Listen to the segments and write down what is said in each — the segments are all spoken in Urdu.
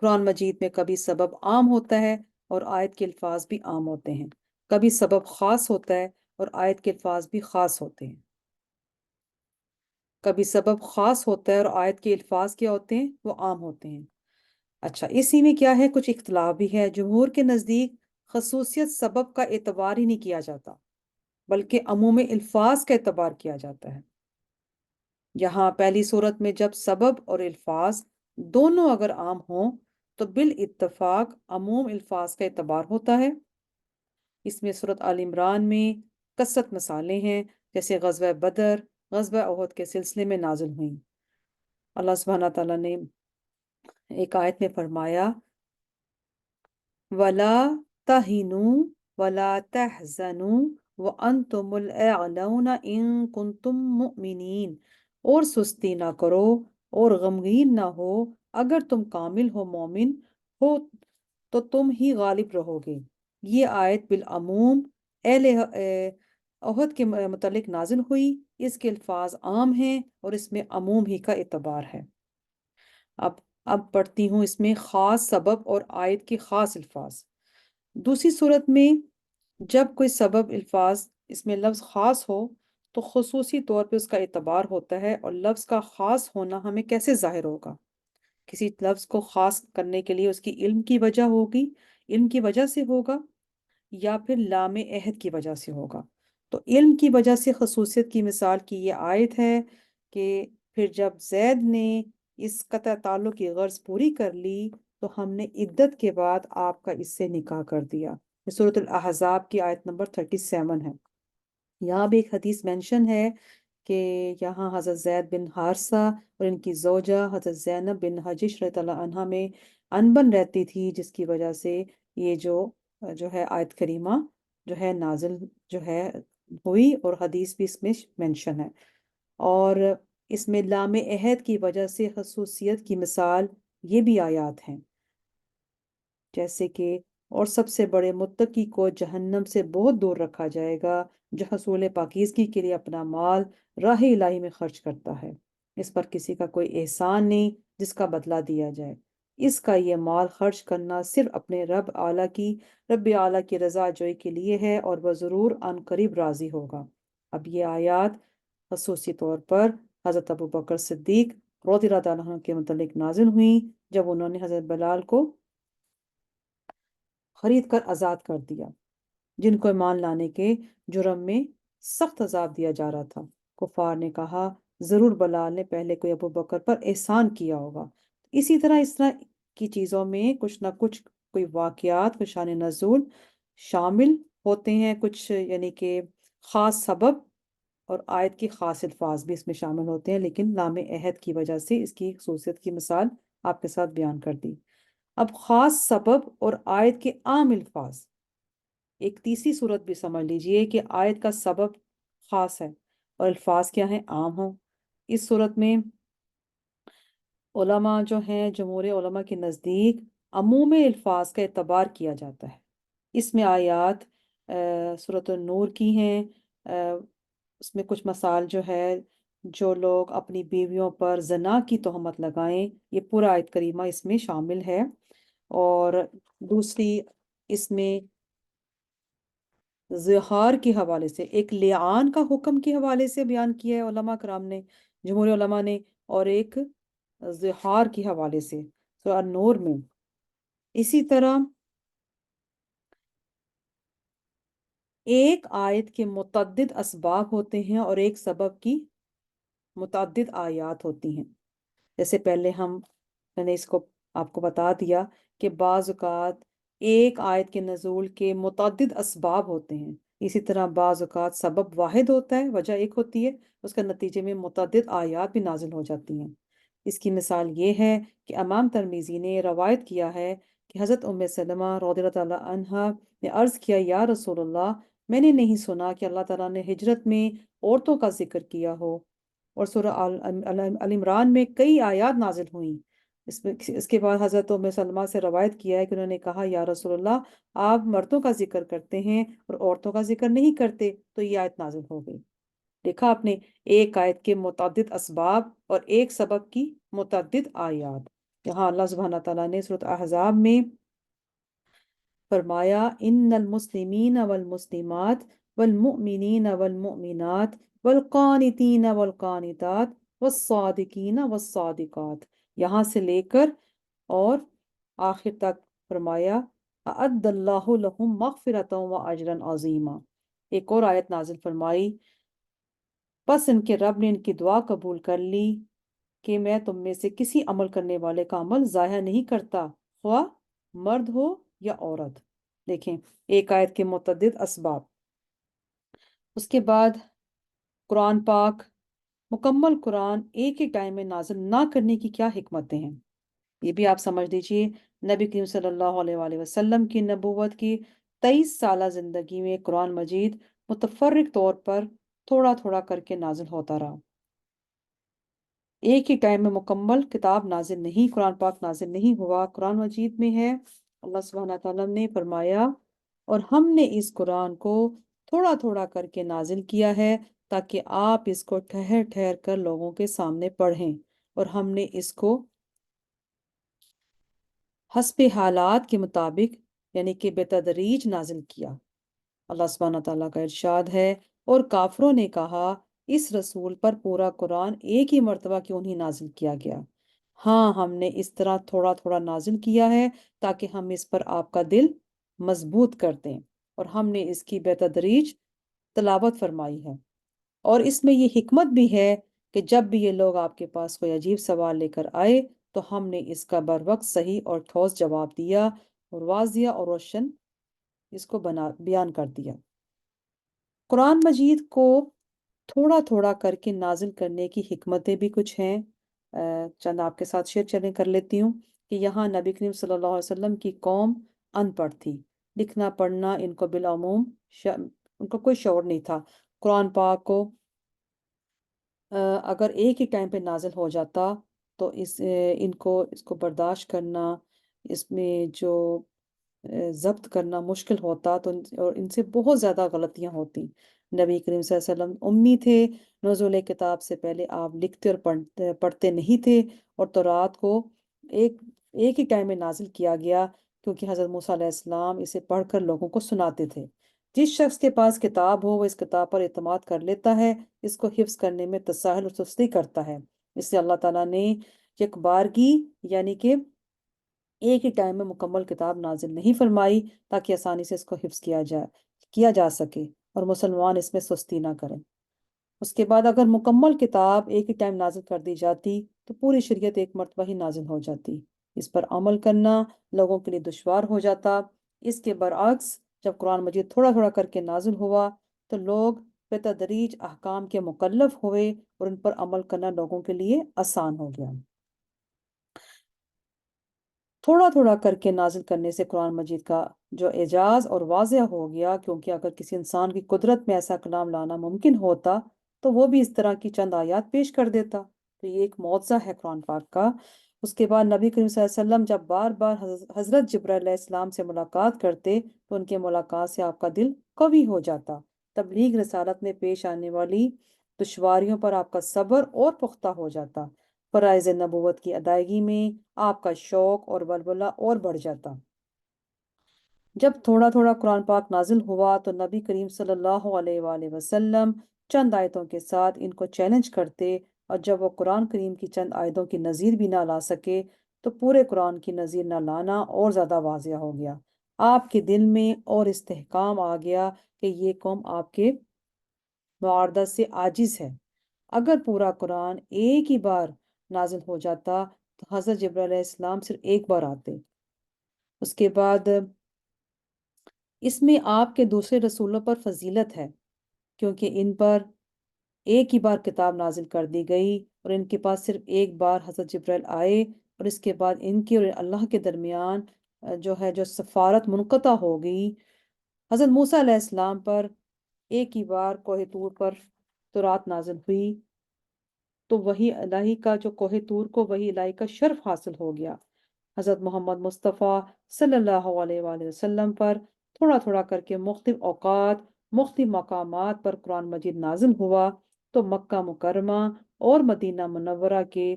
قرآن مجید میں کبھی سبب عام ہوتا ہے اور آیت کے الفاظ بھی عام ہوتے ہیں، کبھی سبب خاص ہوتا ہے اور آیت کے الفاظ بھی خاص ہوتے ہیں۔ کبھی سبب خاص ہوتا ہے اور آیت کے الفاظ کیا ہوتے ہیں، وہ عام ہوتے ہیں۔ اچھا، اسی میں کیا ہے، کچھ اختلاف بھی ہے۔ جمہور کے نزدیک خصوصیت سبب کا اعتبار ہی نہیں کیا جاتا، بلکہ عموم الفاظ کا اعتبار کیا جاتا ہے۔ یہاں پہلی صورت میں جب سبب اور الفاظ دونوں اگر عام ہوں تو بالاتفاق عموم الفاظ کا اعتبار ہوتا ہے۔ اس میں صورت آل عمران میں کثرت مثالیں ہیں، جیسے غزوہ بدر، غزوہ احد کے سلسلے میں نازل ہوئیں۔ اللہ سبحانہ تعالیٰ نے ایک آیت میں فرمایا وَلَا تَهِنُوا وَلَا تَحْزَنُوا وَأَنْتُمُ الْأَعْلَوْنَ إِن كُنتُم مُؤْمِنِينَ، اور سستی نہ کرو اور غمگین نہ ہو، اگر تم کامل ہو، مومن ہو تو تم ہی غالب رہو گے۔ یہ آیت بالعموم اہل عہد کے متعلق نازل ہوئی، اس کے الفاظ عام ہیں اور اس میں عموم ہی کا اعتبار ہے۔ اب اب پڑھتی ہوں اس میں خاص سبب اور آیت کے خاص الفاظ۔ دوسری صورت میں جب کوئی سبب الفاظ اس میں لفظ خاص ہو تو خصوصی طور پہ اس کا اعتبار ہوتا ہے، اور لفظ کا خاص ہونا ہمیں کیسے ظاہر ہوگا؟ کسی لفظ کو خاص کرنے کے لیے اس کی علم کی وجہ ہوگی، علم کی وجہ سے ہوگا، یا پھر لام عہد کی وجہ سے ہوگا۔ تو علم کی وجہ سے خصوصیت کی مثال کی یہ آیت ہے کہ پھر جب زید نے اس قطع تعلق کی غرض پوری کر لی تو ہم نے عدت کے بعد آپ کا اس سے نکاح کر دیا۔ یہ سورۃ الاحزاب کی آیت نمبر 37 ہے۔ یہاں بھی ایک حدیث مینشن ہے کہ یہاں حضرت زید بن حارثہ اور ان کی زوجہ حضرت زینب بن حجش رضی اللہ عنہا میں انبن رہتی تھی، جس کی وجہ سے یہ جو ہے آیت کریمہ جو ہے نازل جو ہے ہوئی، اور حدیث بھی اس میں مینشن ہے۔ اور اس میں لام عہد کی وجہ سے خصوصیت کی مثال یہ بھی آیات ہیں، جیسے کہ اور سب سے بڑے متقی کو جہنم سے بہت دور رکھا جائے گا، جو حصول پاکیزگی کے لیے اپنا مال راہ الہی میں خرچ کرتا ہے، اس پر کسی کا کوئی احسان نہیں جس کا بدلہ دیا جائے۔ اس کا یہ مال خرچ کرنا صرف اپنے رب اعلیٰ کی رضا جوئی کے لیے ہے، اور وہ ضرور عن قریب راضی ہوگا۔ اب یہ آیات خصوصی طور پر حضرت ابو بکر صدیق رضی اللہ عنہ کے متعلق نازل ہوئیں، جب انہوں نے حضرت بلال کو خرید کر آزاد کر دیا، جن کو ایمان لانے کے جرم میں سخت عذاب دیا جا رہا تھا۔ کفار نے کہا ضرور بلال نے پہلے کوئی ابو بکر پر احسان کیا ہوگا۔ اس طرح کی چیزوں میں کچھ نہ کچھ کوئی واقعات، کچھ شان نزول شامل ہوتے ہیں، کچھ یعنی کہ خاص سبب اور آیت کی خاص الفاظ بھی اس میں شامل ہوتے ہیں، لیکن لام عہد کی وجہ سے اس کی خصوصیت کی مثال آپ کے ساتھ بیان کر دی۔ اب خاص سبب اور آیت کے عام الفاظ، ایک تیسری صورت بھی سمجھ لیجئے کہ آیت کا سبب خاص ہے اور الفاظ کیا ہیں، عام ہوں۔ اس صورت میں علماء جو ہیں، جمہور علماء کے نزدیک عموم الفاظ کا اعتبار کیا جاتا ہے۔ اس میں آیات سورۃ النور کی ہیں، اس میں کچھ مثال جو ہے، جو لوگ اپنی بیویوں پر زنا کی تہمت لگائیں، یہ پورا آیت کریمہ اس میں شامل ہے۔ اور دوسری اس میں زہار کے حوالے سے، ایک لعان کا حکم کے حوالے سے بیان کیا ہے علماء کرام نے، جمہور علماء نے، اور ایک زہار کے حوالے سے سورہ نور میں۔ اسی طرح ایک آیت کے متعدد اسباب ہوتے ہیں اور ایک سبب کی متعدد آیات ہوتی ہیں۔ جیسے پہلے میں نے اس کو آپ کو بتا دیا کہ بعض اوقات ایک آیت کے نزول کے متعدد اسباب ہوتے ہیں، اسی طرح بعض اوقات سبب واحد ہوتا ہے، وجہ ایک ہوتی ہے، اس کے نتیجے میں متعدد آیات بھی نازل ہو جاتی ہیں۔ اس کی مثال یہ ہے کہ امام ترمذی نے روایت کیا ہے کہ حضرت ام سلمہ رضی اللہ عنہا نے عرض کیا، یا رسول اللہ، میں نے نہیں سنا کہ اللہ تعالیٰ نے ہجرت میں عورتوں کا ذکر کیا ہو، اور سورہ آل عمران میں کئی آیات نازل ہوئیں۔ اس کے بعد حضرت ام سلمہ سے روایت کیا ہے کہ انہوں نے کہا، یا رسول اللہ، آپ مردوں کا ذکر کرتے ہیں اور عورتوں کا ذکر نہیں کرتے، تو یہ آیت نازل ہو گئی۔ دیکھا آپ نے، ایک آیت کے متعدد اسباب اور ایک سبب کی متعدد آیات۔ یہاں اللہ سبحانہ تعالیٰ نے سورۃ احزاب میں فرمایا ان المسلمین والمسلمات والمؤمنین والمؤمنات والقانتین والقانتات والصادقین والصادقات، یہاں سے لے کر اور آخر تک فرمایا اعد اللہ لہم مغفرۃ و اجرا عظیما۔ ایک اور آیت نازل فرمائی، بس ان کے رب نے ان کی دعا قبول کر لی کہ میں تم میں سے کسی عمل کرنے والے کا عمل ضائع نہیں کرتا، خواہ مرد ہو یا عورت۔ دیکھیں، ایک آیت کے متعدد اسباب۔ اس کے بعد قرآن پاک، مکمل قرآن ایک ہی ٹائم میں نازل نہ کرنے کی کیا حکمتیں ہیں، یہ بھی آپ سمجھ لیجئے۔ نبی کریم صلی اللہ علیہ وآلہ وسلم کی نبوت کی 23 سالہ زندگی میں قرآن مجید متفرق طور پر تھوڑا تھوڑا کر کے نازل ہوتا رہا، ایک ہی ٹائم میں مکمل کتاب نازل نہیں، قرآن پاک نازل نہیں ہوا۔ قرآن مجید میں ہے، اللہ سبحانہ تعالیٰ نے فرمایا اور ہم نے اس قرآن کو تھوڑا تھوڑا کر کے نازل کیا ہے تاکہ آپ اس کو ٹھہر ٹھہر کر لوگوں کے سامنے پڑھیں، اور ہم نے اس کو حسب حالات کے مطابق یعنی کہ بے تدریج نازل کیا۔ اللہ سبحانہ تعالیٰ کا ارشاد ہے، اور کافروں نے کہا اس رسول پر پورا قرآن ایک ہی مرتبہ کیوں نہیں نازل کیا گیا؟ ہاں، ہم نے اس طرح تھوڑا تھوڑا نازل کیا ہے تاکہ ہم اس پر آپ کا دل مضبوط کر دیں، اور ہم نے اس کی بے تدریج تلاوت فرمائی ہے۔ اور اس میں یہ حکمت بھی ہے کہ جب بھی یہ لوگ آپ کے پاس کوئی عجیب سوال لے کر آئے تو ہم نے اس کا بروقت صحیح اور ٹھوس جواب دیا اور واضح اور روشن اس کو بیان کر دیا۔ قرآن مجید کو تھوڑا تھوڑا کر کے نازل کرنے کی حکمتیں بھی کچھ ہیں، چند آپ کے ساتھ شیئر کر لیتی ہوں کہ یہاں نبی کریم صلی اللہ علیہ وسلم کی قوم ان پڑھ تھی، لکھنا پڑھنا ان کو بالعموم ان کو کوئی شعور نہیں تھا۔ قرآن پاک کو اگر ایک ہی ٹائم پہ نازل ہو جاتا تو ان کو برداشت کرنا، اس میں جو ضبط کرنا مشکل ہوتا، اور ان سے بہت زیادہ غلطیاں ہوتی۔ نبی کریم صلی اللہ علیہ وسلم امی تھے، نزول کتاب سے پہلے آپ لکھتے اور پڑھتے نہیں تھے، اور تورات کو ایک ہی ٹائم میں نازل کیا گیا کیونکہ حضرت موسیٰ علیہ السلام اسے پڑھ کر لوگوں کو سناتے تھے۔ جس شخص کے پاس کتاب ہو وہ اس کتاب پر اعتماد کر لیتا ہے، اس کو حفظ کرنے میں تساہل اور سستی کرتا ہے۔ اس لیے اللہ تعالیٰ نے یک بارگی یعنی کہ ایک ہی ٹائم میں مکمل کتاب نازل نہیں فرمائی تاکہ آسانی سے اس کو حفظ کیا جا سکے اور مسلمان اس میں سستی نہ کریں۔ اس کے بعد اگر مکمل کتاب ایک ہی ٹائم نازل کر دی جاتی تو پوری شریعت ایک مرتبہ ہی نازل ہو جاتی، اس پر عمل کرنا لوگوں کے لیے دشوار ہو جاتا۔ اس کے برعکس جب قرآن مجید تھوڑا تھوڑا کر کے نازل ہوا تو لوگ بتدریج احکام کے مکلف ہوئے اور ان پر عمل کرنا لوگوں کے لیے آسان ہو گیا۔ تھوڑا تھوڑا کر کے نازل کرنے سے قرآن مجید کا جو اعجاز اور واضح ہو گیا، کیونکہ اگر کسی انسان کی قدرت میں ایسا کلام لانا ممکن ہوتا تو وہ بھی اس طرح کی چند آیات پیش کر دیتا۔ تو یہ ایک معجزہ ہے قرآن پاک کا۔ اس کے بعد نبی کریم صلی اللہ علیہ وسلم جب بار بار حضرت جبرائیل علیہ السلام سے ملاقات کرتے تو ان کے ملاقات سے آپ کا دل قوی ہو جاتا۔ تبلیغ رسالت میں پیش آنے والی دشواریوں پر آپ کا صبر اور پختہ ہو جاتا، فرائض نبوت کی ادائیگی میں آپ کا شوق اور ولولہ اور بڑھ جاتا۔ جب تھوڑا تھوڑا قرآن پاک نازل ہوا تو نبی کریم صلی اللہ علیہ وآلہ وسلم چند آیتوں کے ساتھ ان کو چیلنج کرتے، اور جب وہ قرآن کریم کی چند آیتوں کی نظیر بھی نہ لا سکے تو پورے قرآن کی نظیر نہ لانا اور زیادہ واضح ہو گیا۔ آپ کے دل میں اور استحکام آ گیا کہ یہ قوم آپ کے معارضت سے عاجز ہے۔ اگر پورا قرآن ایک ہی بار نازل ہو جاتا تو حضرت جبرائیل علیہ السلام صرف ایک بار آتے۔ اس کے بعد اس میں آپ کے دوسرے رسولوں پر فضیلت ہے کیونکہ ان پر ایک ہی بار کتاب نازل کر دی گئی اور ان کے پاس صرف ایک بار حضرت جبرائیل آئے، اور اس کے بعد ان کی اور اللہ کے درمیان جو سفارت منقطع ہو گئی۔ حضرت موسیٰ علیہ السلام پر ایک ہی بار کوہ طور پر تورات نازل ہوئی تو وہی الہی کا جو کوہ طور کو وہی الہی کا شرف حاصل ہو گیا۔ حضرت محمد مصطفیٰ صلی اللہ علیہ وآلہ وسلم پر تھوڑا تھوڑا کر کے مختلف اوقات مختلف مقامات پر قرآن مجید نازل ہوا تو مکہ مکرمہ اور مدینہ منورہ کے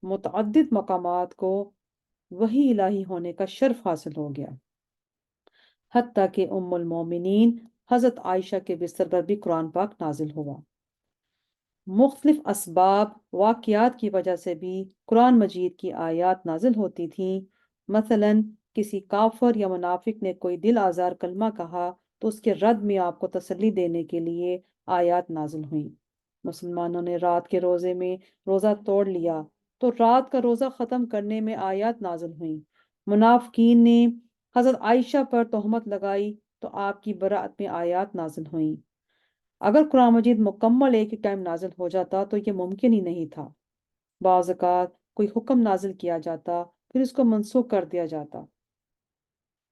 متعدد مقامات کو وحی الہی ہونے کا شرف حاصل ہو گیا، حتیٰ کہ ام المومنین حضرت عائشہ کے بستر پر بھی قرآن پاک نازل ہوا۔ مختلف اسباب واقعات کی وجہ سے بھی قرآن مجید کی آیات نازل ہوتی تھیں۔ مثلاً کسی کافر یا منافق نے کوئی دل آزار کلمہ کہا تو اس کے رد میں آپ کو تسلی دینے کے لیے آیات نازل ہوئیں۔ مسلمانوں نے رات کے روزے میں روزہ توڑ لیا تو رات کا روزہ ختم کرنے میں آیات نازل ہوئیں۔ منافقین نے حضرت عائشہ پر تہمت لگائی تو آپ کی برأت میں آیات نازل ہوئیں۔ اگر قرآن مجید مکمل ایک ہی ٹائم نازل ہو جاتا تو یہ ممکن ہی نہیں تھا۔ بعض اوقات کوئی حکم نازل کیا جاتا پھر اس کو منسوخ کر دیا جاتا۔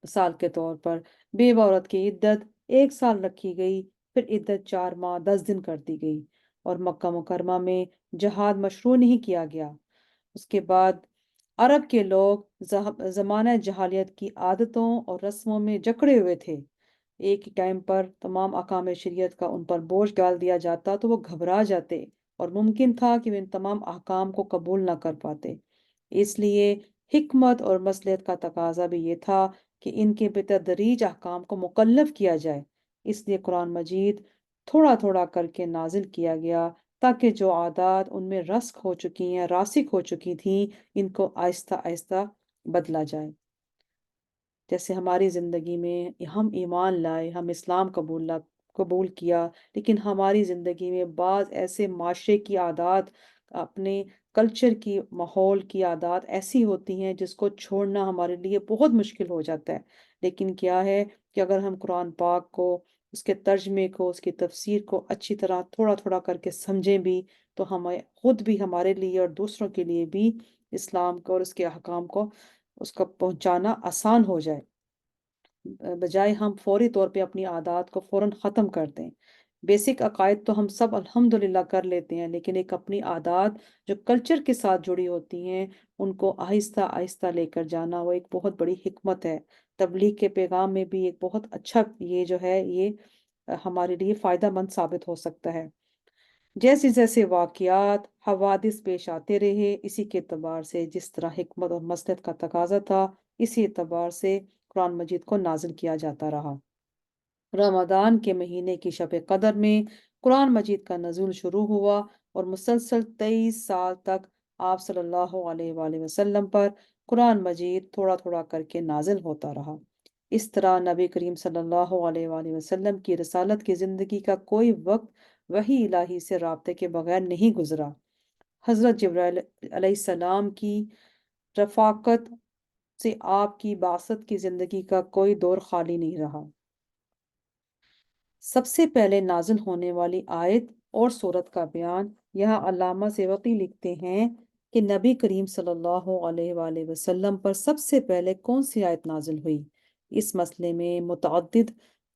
مثال کے طور پر بیوہ عورت کی عدت 1 سال رکھی گئی، پھر عدت 4 ماہ 10 دن کر دی گئی، اور مکہ مکرمہ میں جہاد مشروع نہیں کیا گیا۔ اس کے بعد عرب کے لوگ زمانہ جہالیت کی عادتوں اور رسموں میں جکڑے ہوئے تھے۔ ایک ہی ٹائم پر تمام احکام شریعت کا ان پر بوجھ ڈال دیا جاتا تو وہ گھبرا جاتے، اور ممکن تھا کہ وہ ان تمام احکام کو قبول نہ کر پاتے۔ اس لیے حکمت اور مصلحت کا تقاضا بھی یہ تھا کہ ان کے بتدریج احکام کو مکلف کیا جائے۔ اس لیے قرآن مجید تھوڑا تھوڑا کر کے نازل کیا گیا تاکہ جو عادات ان میں راسخ ہو چکی تھیں ان کو آہستہ آہستہ بدلا جائے۔ جیسے ہماری زندگی میں ہم ایمان لائے، ہم اسلام قبول کیا، لیکن ہماری زندگی میں بعض ایسے معاشرے کی عادات، اپنے کلچر کی، ماحول کی عادات ایسی ہوتی ہیں جس کو چھوڑنا ہمارے لیے بہت مشکل ہو جاتا ہے۔ لیکن کیا ہے کہ اگر ہم قرآن پاک کو، اس کے ترجمے کو، اس کی تفسیر کو اچھی طرح تھوڑا تھوڑا کر کے سمجھیں بھی تو ہمیں خود بھی، ہمارے لیے اور دوسروں کے لیے بھی اسلام کو اور اس کے احکام کو، اس کا پہنچانا آسان ہو جائے، بجائے ہم فوری طور پہ اپنی عادات کو فوراً ختم کر دیں۔ بیسک عقائد تو ہم سب الحمدللہ کر لیتے ہیں، لیکن ایک اپنی عادات جو کلچر کے ساتھ جڑی ہوتی ہیں ان کو آہستہ آہستہ لے کر جانا، وہ ایک بہت بڑی حکمت ہے۔ تبلیغ کے پیغام میں بھی ایک بہت اچھا یہ جو ہے یہ ہمارے لیے فائدہ مند ثابت ہو سکتا ہے۔ جیسے جیسے واقعات، حوادث پیش آتے رہے، اسی کے اعتبار سے جس طرح حکمت اور مصلحت کا تقاضا تھا، اسی اعتبار سے قرآن مجید کو نازل کیا جاتا رہا۔ رمضان کے مہینے کی شب قدر میں قرآن مجید کا نزول شروع ہوا اور مسلسل 23 سال تک آپ صلی اللہ علیہ وآلہ وسلم پر قرآن مجید تھوڑا تھوڑا کر کے نازل ہوتا رہا۔ اس طرح نبی کریم صلی اللہ علیہ وآلہ وسلم کی رسالت کی زندگی کا کوئی وقت وحی الہی سے رابطے کے بغیر نہیں گزرا۔ حضرت جبرائیل علیہ السلام کی رفاقت سے آپ کی بعثت کی زندگی کا کوئی دور خالی نہیں رہا۔ سب سے پہلے نازل ہونے والی آیت اور سورت کا بیان یہاں علامہ سیوطی لکھتے ہیں کہ نبی کریم صلی اللہ علیہ وآلہ وسلم پر سب سے پہلے کون سی آیت نازل ہوئی؟ اس مسئلے میں متعدد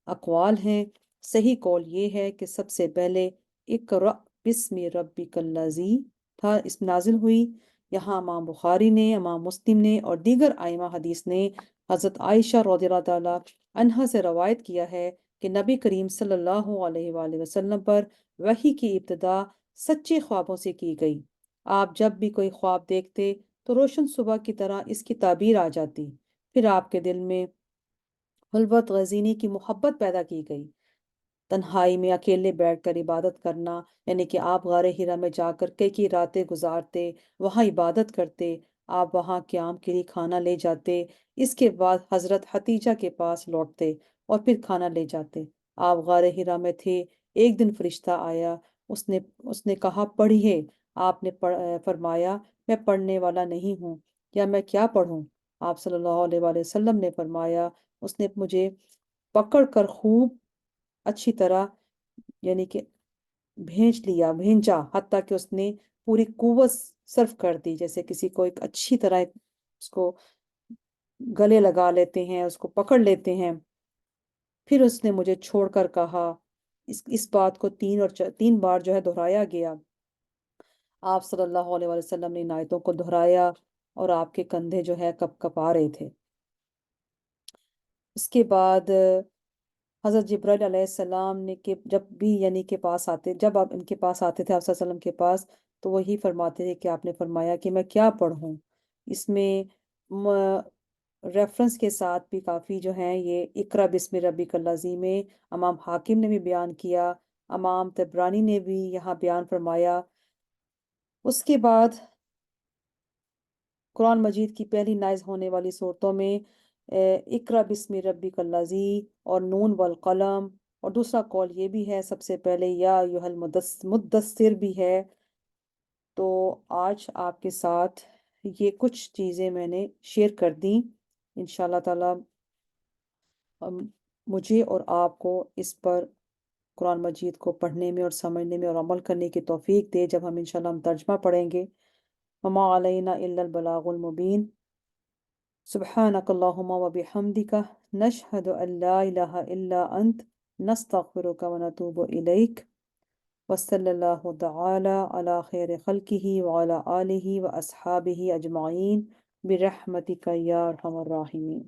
اقوال ہیں۔ صحیح قول یہ ہے کہ سب سے پہلے اقرأ بسم ربک الذی تھا، اس نازل ہوئی۔ یہاں امام بخاری نے، امام مسلم نے اور دیگر ائمہ حدیث نے حضرت عائشہ رضی اللہ تعالیٰ عنہا سے روایت کیا ہے کہ نبی کریم صلی اللہ علیہ وآلہ وسلم پر وحی کی ابتدا سچے خوابوں سے کی گئی۔ آپ جب بھی کوئی خواب دیکھتے تو روشن صبح کی طرح اس کی تعبیر آ جاتی، پھر آپ کے دل میں خلوت غزینی کی محبت پیدا کی گئی، تنہائی میں اکیلے بیٹھ کر عبادت کرنا، یعنی کہ آپ غار ہرا میں جا کر کئی راتیں گزارتے، وہاں عبادت کرتے، آپ وہاں قیام کے لیے کھانا لے جاتے، اس کے بعد حضرت حتیجہ کے پاس لوٹتے اور پھر کھانا لے جاتے۔ آپ غار ہرا میں تھے، ایک دن فرشتہ آیا، اس نے کہا پڑھیے۔ آپ نے فرمایا میں پڑھنے والا نہیں ہوں، یا میں کیا پڑھوں؟ آپ صلی اللہ علیہ وآلہ وسلم نے فرمایا، اس نے مجھے پکڑ کر خوب اچھی طرح، یعنی کہ بھینچا، حتیٰ کہ اس نے پوری قوت صرف کر دی، جیسے کسی کو ایک اچھی طرح اس کو گلے لگا لیتے ہیں، اس کو پکڑ لیتے ہیں۔ پھر اس نے مجھے چھوڑ کر کہا، اس بات کو 3 بار جو ہے دہرایا گیا۔ آپ صلی اللہ علیہ وآلہ وسلم نے ان آیتوں کو دہرایا اور آپ کے کندھے جو ہے کپ کپا رہے تھے۔ اس کے بعد حضرت جبرائیل علیہ السلام نے کہ جب بھی یعنی کے پاس آتے، جب آپ ان کے پاس آتے تھے آپ صلی اللہ علیہ وسلم کے پاس، تو وہی فرماتے تھے کہ آپ نے فرمایا کہ میں کیا پڑھوں۔ اس میں ریفرنس کے ساتھ بھی کافی جو ہیں یہ اقرا بسم ربک الذی میں امام حاکم نے بھی بیان کیا، امام طبرانی نے بھی یہاں بیان فرمایا۔ اس کے بعد قرآن مجید کی پہلی نازل ہونے والی صورتوں میں اقرا بسم ربک الذی اور نون والقلم، اور دوسرا قول یہ بھی ہے سب سے پہلے یا ایھا المدثر بھی ہے۔ تو آج آپ کے ساتھ یہ کچھ چیزیں میں نے شیئر کر دیں۔ انشاءاللہ تعالی مجھے اور آپ کو اس پر قرآن مجید کو پڑھنے میں اور سمجھنے میں اور عمل کرنے کی توفیق دے جب انشاءاللہ ہم ترجمہ پڑھیں گے۔ وما علینا الا البلاغ المبین۔ سبحانک اللہم وبحمدک نشہد ان لا الہ الا انت نستغفرک ونتوب الیک، وصلی اللہ تعالی علی خیر خلقہ وعلی آلہ واصحابہ اجمعین برحمتک یا ارحم الراحمین۔